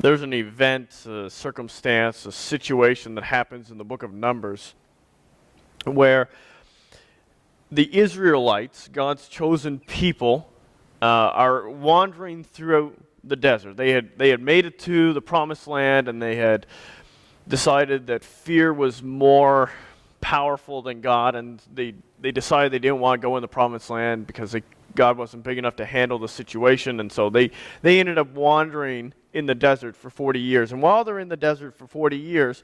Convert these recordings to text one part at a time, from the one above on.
There's an event, a circumstance, a situation that happens in the book of Numbers where the Israelites, God's chosen people, are wandering throughout the desert. They had made it to the promised land, and they had decided that fear was more powerful than God, and they decided they didn't want to go in the promised land because God wasn't big enough to handle the situation, and so they ended up wandering in the desert for 40 years. And while they're in the desert for 40 years,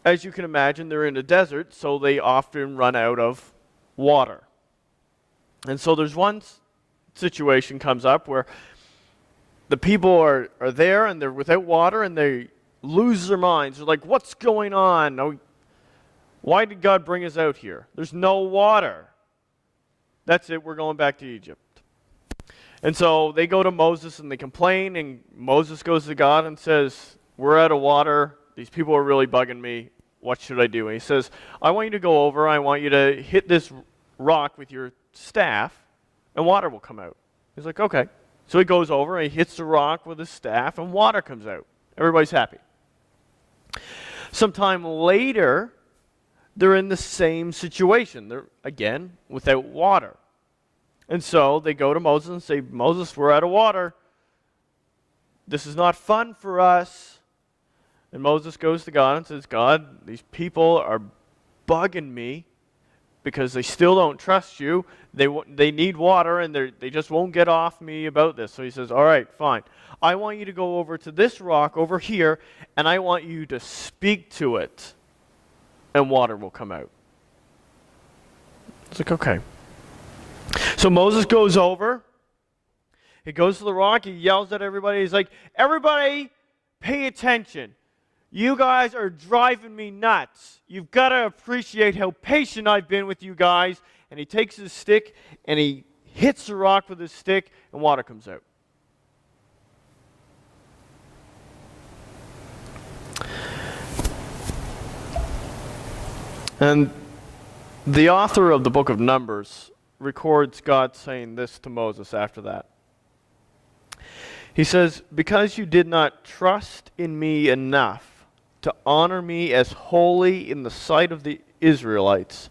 as you can imagine, they're in a desert, so they often run out of water. And so there's one situation comes up where the people are there and they're without water and they lose their minds. They're like, what's going on? Why did God bring us out here? There's no water. That's it, we're going back to Egypt. And so they go to Moses and they complain, and Moses goes to God and says, we're out of water. These people are really bugging me. What should I do? And he says, I want you to go over. I want you to hit this rock with your staff, and water will come out. He's like, okay. So he goes over and he hits the rock with his staff, and water comes out. Everybody's happy. Sometime later, they're in the same situation. They're, again, without water. And so they go to Moses and say, Moses, we're out of water. This is not fun for us. And Moses goes to God and says, God, these people are bugging me because they still don't trust you. They need water, and they just won't get off me about this. So he says, all right, fine. I want you to go over to this rock over here, and I want you to speak to it, and water will come out. It's like, okay. So Moses goes over. He goes to the rock. He yells at everybody. He's like, everybody, pay attention. You guys are driving me nuts. You've got to appreciate how patient I've been with you guys. And he takes his stick and he hits the rock with his stick, and water comes out. And the author of the book of Numbers records God saying this to Moses after that. He says, because you did not trust in me enough to honor me as holy in the sight of the Israelites,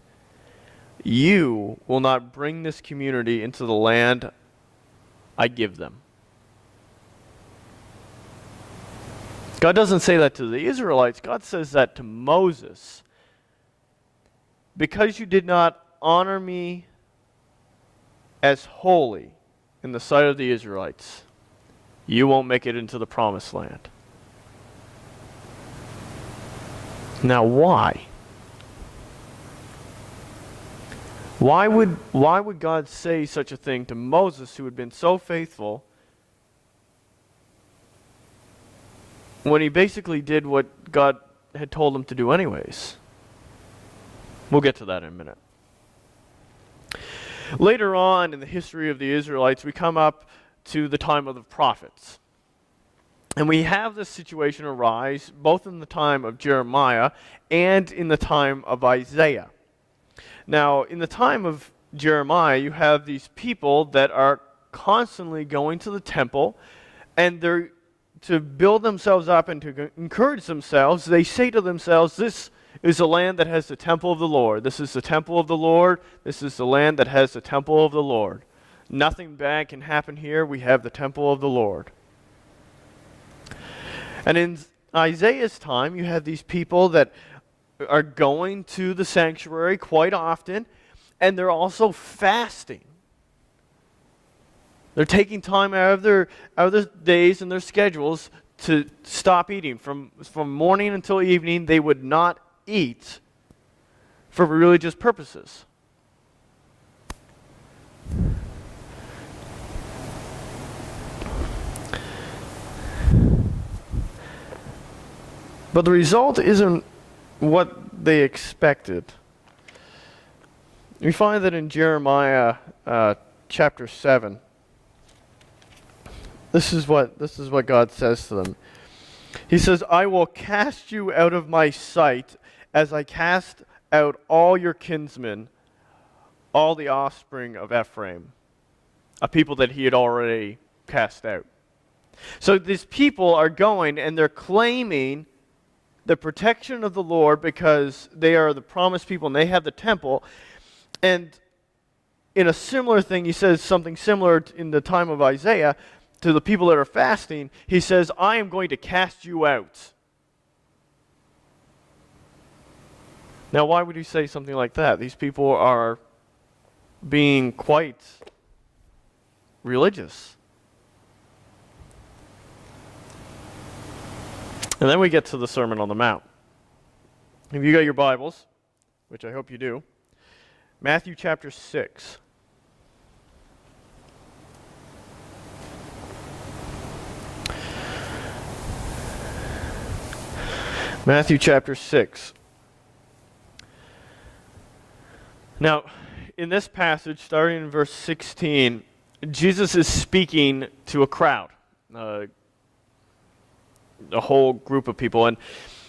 you will not bring this community into the land I give them. God doesn't say that to the Israelites. God says that to Moses. Because you did not honor me as holy in the sight of the Israelites, you won't make it into the promised land. Now, why? Why would God say such a thing to Moses, who had been so faithful, when he basically did what God had told him to do anyways? We'll get to that in a minute. Later on in the history of the Israelites, we come up to the time of the prophets. And we have this situation arise both in the time of Jeremiah and in the time of Isaiah. Now, in the time of Jeremiah, you have these people that are constantly going to the temple, and they're to build themselves up and to encourage themselves. They say to themselves, this is a land that has the temple of the Lord. This is the temple of the Lord. This is the land that has the temple of the Lord. Nothing bad can happen here. We have the temple of the Lord. And in Isaiah's time, you have these people that are going to the sanctuary quite often, and they're also fasting. They're taking time out of their days and their schedules to stop eating. From morning until evening, they would not eat for religious purposes. But the result isn't what they expected. We find that in Jeremiah chapter 7, this is what God says to them. He says, I will cast you out of my sight as I cast out all your kinsmen, all the offspring of Ephraim, a people that he had already cast out. So these people are going and they're claiming the protection of the Lord because they are the promised people and they have the temple. And in a similar thing, he says something similar in the time of Isaiah to the people that are fasting. He says, I am going to cast you out. Now, why would he say something like that? These people are being quite religious. And then we get to the Sermon on the Mount. If you got your Bibles, which I hope you do, Matthew chapter 6. Matthew chapter 6. Now, in this passage, starting in verse 16, Jesus is speaking to a crowd, a whole group of people, and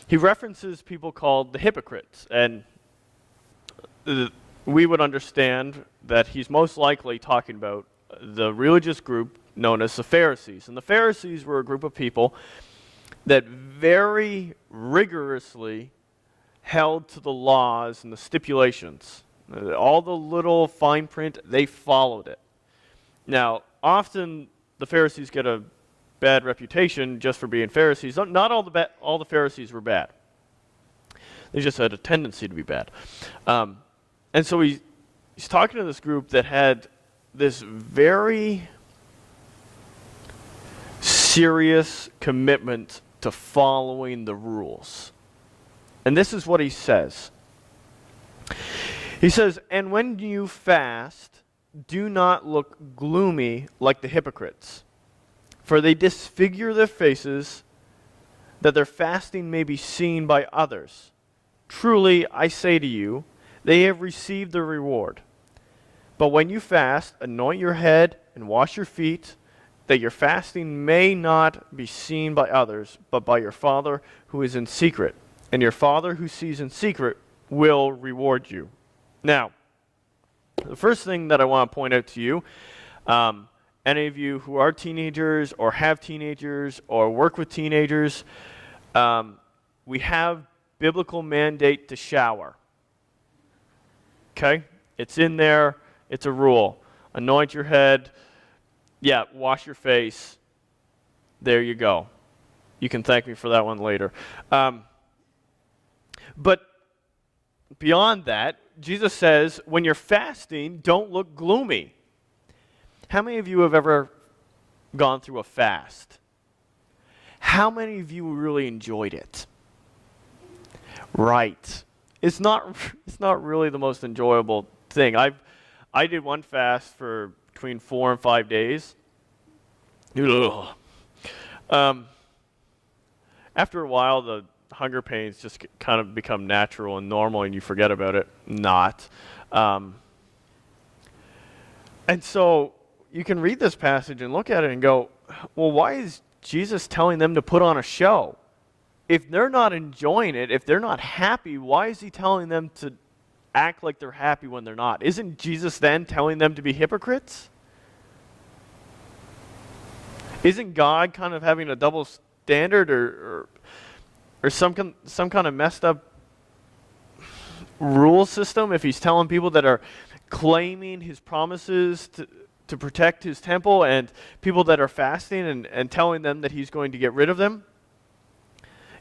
he references people called the hypocrites. And we would understand that he's most likely talking about the religious group known as the Pharisees. And the Pharisees were a group of people that very rigorously held to the laws and the stipulations. All the little fine print, they followed it. Now, often the Pharisees get a bad reputation just for being Pharisees. Not all the Pharisees were bad. They just had a tendency to be bad. And so he's talking to this group that had this very serious commitment to following the rules. And this is what he says. He says, and when you fast, do not look gloomy like the hypocrites, for they disfigure their faces, that their fasting may be seen by others. Truly, I say to you, they have received their reward. But when you fast, anoint your head and wash your feet, that your fasting may not be seen by others, but by your Father who is in secret. And your Father who sees in secret will reward you. Now, the first thing that I want to point out to you, any of you who are teenagers or have teenagers or work with teenagers, we have biblical mandate to shower. Okay? It's in there. It's a rule. Anoint your head. Yeah, wash your face. There you go. You can thank me for that one later. But beyond that, Jesus says, when you're fasting, don't look gloomy. How many of you have ever gone through a fast? How many of you really enjoyed it? Right. It's not really the most enjoyable thing. I did one fast for between 4 and 5 days. After a while, the hunger pains just kind of become natural and normal, and you forget about it. Not. And so you can read this passage and look at it and go, well, why is Jesus telling them to put on a show? If they're not enjoying it, if they're not happy, why is he telling them to act like they're happy when they're not? Isn't Jesus then telling them to be hypocrites? Isn't God kind of having a double standard or some kind of messed up rule system if he's telling people that are claiming his promises to protect his temple and people that are fasting and telling them that he's going to get rid of them?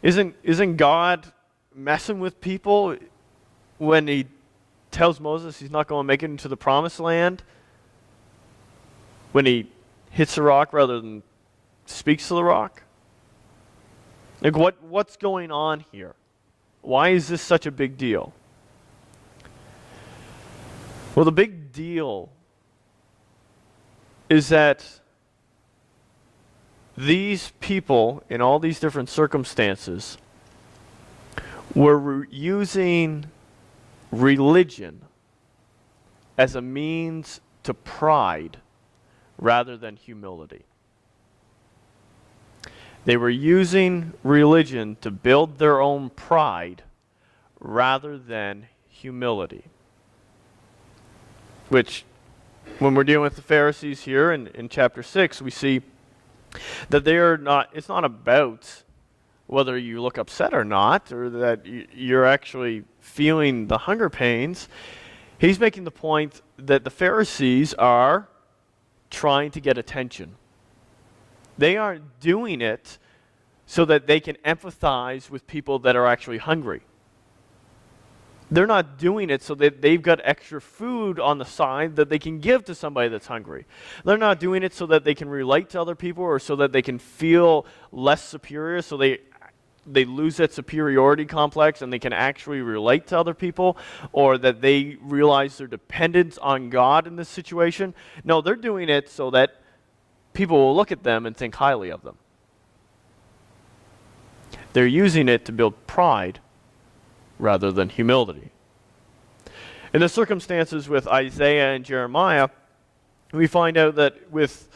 Isn't God messing with people when he tells Moses he's not going to make it into the promised land? When he hits the rock rather than speaks to the rock? Like what's going on here? Why is this such a big deal? Well, the big deal is that these people in all these different circumstances were using religion as a means to pride rather than humility. They were using religion to build their own pride rather than humility. Which, when we're dealing with the Pharisees here in chapter 6, we see That it's not about whether you look upset or not, or that you're actually feeling the hunger pains. He's making the point that the Pharisees are trying to get attention. They aren't doing it so that they can empathize with people that are actually hungry. They're not doing it so that they've got extra food on the side that they can give to somebody that's hungry. They're not doing it so that they can relate to other people or so that they can feel less superior, so they lose that superiority complex and they can actually relate to other people, or that they realize their dependence on God in this situation. No, they're doing it so that people will look at them and think highly of them. They're using it to build pride rather than humility. In the circumstances with Isaiah and Jeremiah, we find out that with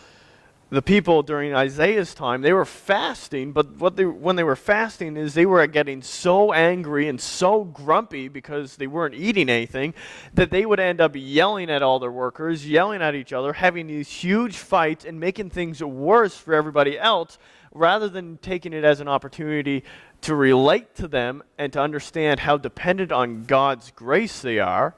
the people during Isaiah's time, they were fasting, but when they were fasting is they were getting so angry and so grumpy because they weren't eating anything that they would end up yelling at all their workers, yelling at each other, having these huge fights and making things worse for everybody else, rather than taking it as an opportunity to relate to them and to understand how dependent on God's grace they are,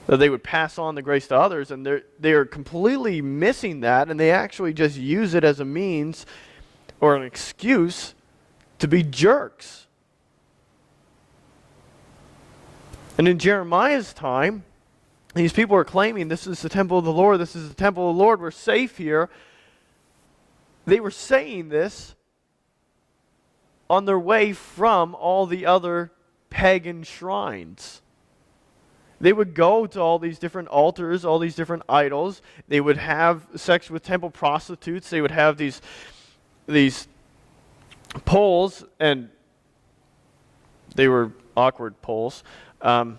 that they would pass on the grace to others, and they're completely missing that, and they actually just use it as a means or an excuse to be jerks. And in Jeremiah's time, these people are claiming, this is the temple of the Lord, this is the temple of the Lord, we're safe here. They were saying this on their way from all the other pagan shrines. They would go to all these different altars, all these different idols. They would have sex with temple prostitutes. They would have these poles, and they were awkward poles. And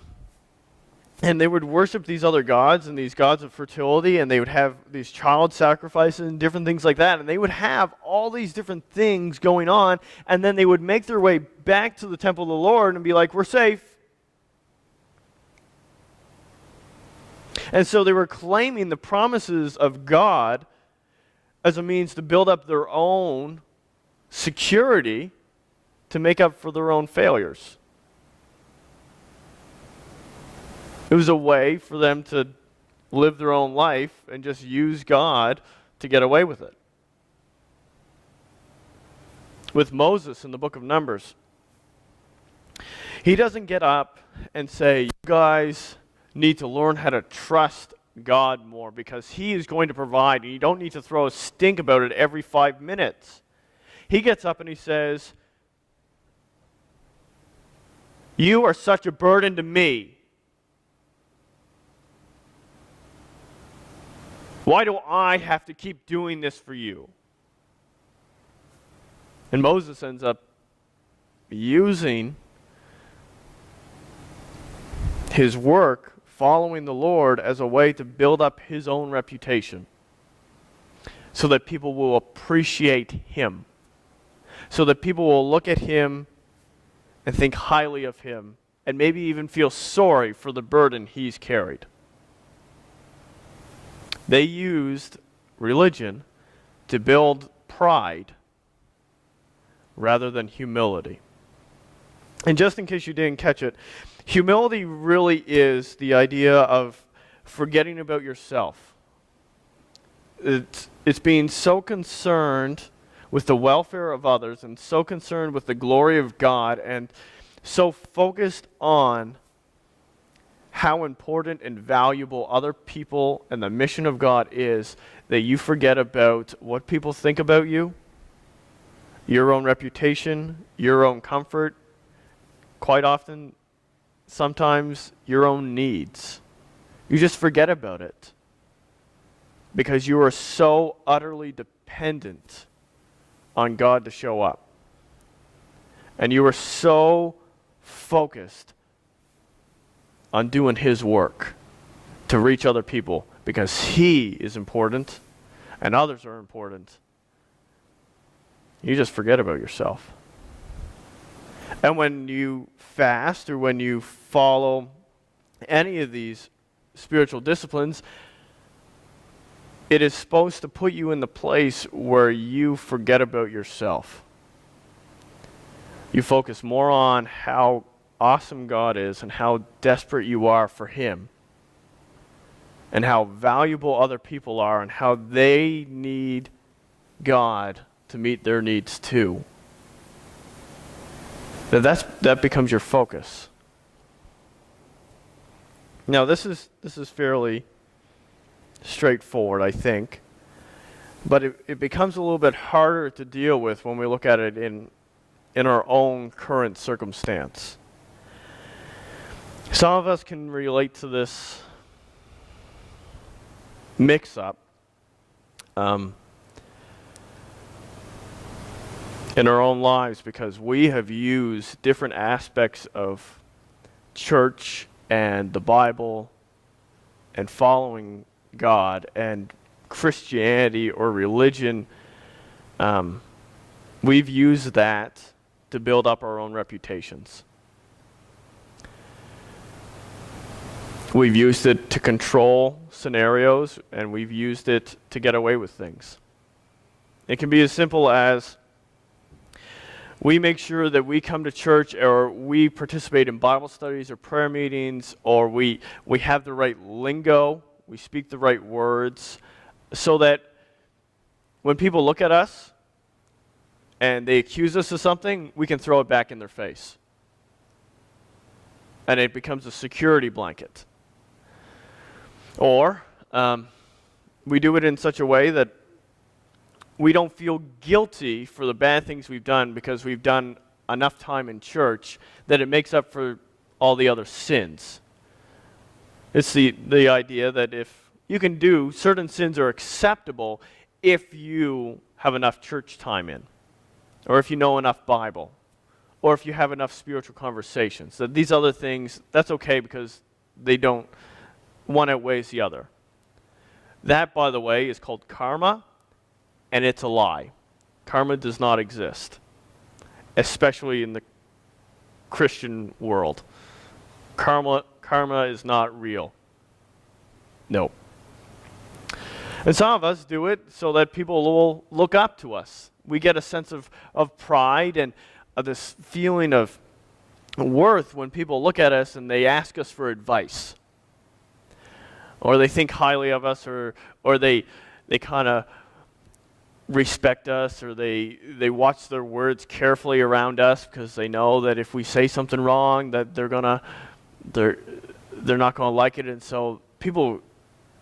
they would worship these other gods and these gods of fertility, and they would have these child sacrifices and different things like that. And they would have all these different things going on, and then they would make their way back to the temple of the Lord and be like, we're safe. And so they were claiming the promises of God as a means to build up their own security to make up for their own failures. It was a way for them to live their own life and just use God to get away with it. With Moses in the book of Numbers, he doesn't get up and say, you guys need to learn how to trust God more because he is going to provide, and you don't need to throw a stink about it every 5 minutes. He gets up and he says, you are such a burden to me. Why do I have to keep doing this for you? And Moses ends up using his work following the Lord as a way to build up his own reputation so that people will appreciate him, so that people will look at him and think highly of him and maybe even feel sorry for the burden he's carried. They used religion to build pride rather than humility. And just in case you didn't catch it, humility really is the idea of forgetting about yourself. It's being so concerned with the welfare of others and so concerned with the glory of God and so focused on how important and valuable other people and the mission of God is that you forget about what people think about you, your own reputation, your own comfort, quite often, sometimes your own needs. You just forget about it because you are so utterly dependent on God to show up. And you are so focused on doing his work to reach other people because he is important and others are important. You just forget about yourself. And when you fast or when you follow any of these spiritual disciplines, it is supposed to put you in the place where you forget about yourself. You focus more on how awesome God is and how desperate you are for Him, and how valuable other people are and how they need God to meet their needs too. That becomes your focus. Now this is fairly straightforward, I think, but it becomes a little bit harder to deal with when we look at it in our own current circumstance. Some of us can relate to this mix-up in our own lives because we have used different aspects of church and the Bible and following God and Christianity or religion. We've used that to build up our own reputations. We've used it to control scenarios, and we've used it to get away with things. It can be as simple as we make sure that we come to church or we participate in Bible studies or prayer meetings, or we have the right lingo, we speak the right words, so that when people look at us and they accuse us of something, we can throw it back in their face. And it becomes a security blanket. Or we do it in such a way that we don't feel guilty for the bad things we've done because we've done enough time in church that it makes up for all the other sins. It's the idea that if you can do, certain sins are acceptable if you have enough church time in, or if you know enough Bible, or if you have enough spiritual conversations. That these other things, that's okay because they don't, one outweighs the other. That, by the way, is called karma. And it's a lie. Karma does not exist, especially in the Christian world. Karma is not real. No. And some of us do it so that people will look up to us. We get a sense of pride and this feeling of worth when people look at us and they ask us for advice. Or they think highly of us, or they kind of respect us, or they watch their words carefully around us because they know that if we say something wrong that they're not gonna like it. And so people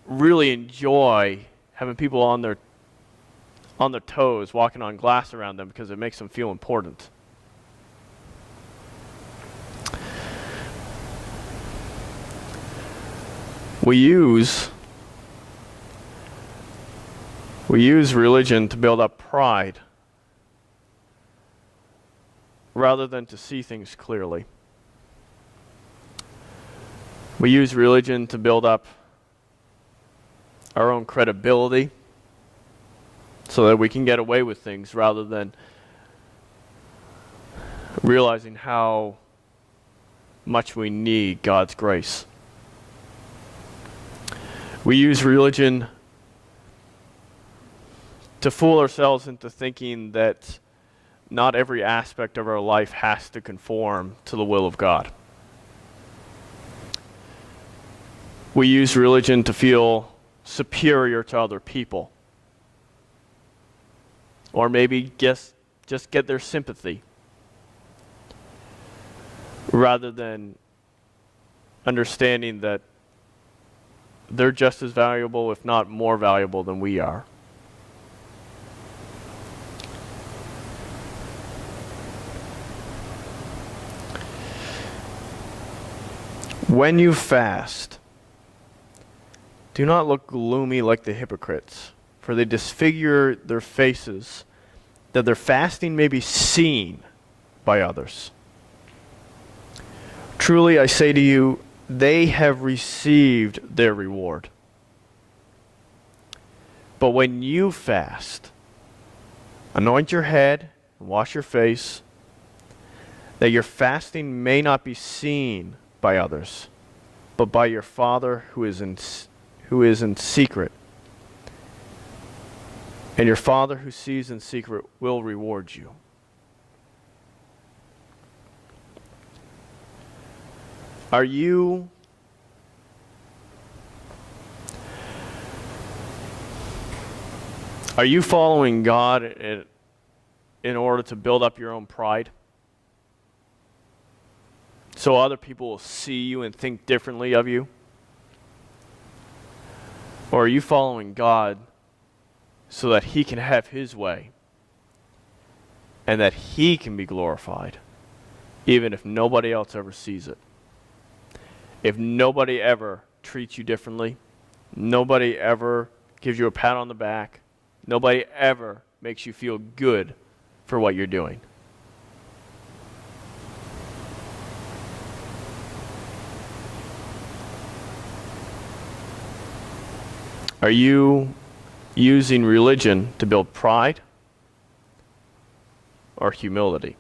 really enjoy having people on their toes, walking on glass around them, because it makes them feel important. We use religion to build up pride rather than to see things clearly. We use religion to build up our own credibility so that we can get away with things rather than realizing how much we need God's grace. We use religion to fool ourselves into thinking that not every aspect of our life has to conform to the will of God. We use religion to feel superior to other people, or maybe just get their sympathy, rather than understanding that they're just as valuable, if not more valuable, than we are. When you fast, do not look gloomy like the hypocrites, for they disfigure their faces, that their fasting may be seen by others. Truly I say to you, they have received their reward. But when you fast, anoint your head and wash your face, that your fasting may not be seen by others, but by your Father who is in secret. And your Father who sees in secret will reward you. Are you following God in order to build up your own pride? So other people will see you and think differently of you? Or are you following God so that He can have His way and that He can be glorified, even if nobody else ever sees it? If nobody ever treats you differently, nobody ever gives you a pat on the back, nobody ever makes you feel good for what you're doing. Are you using religion to build pride or humility?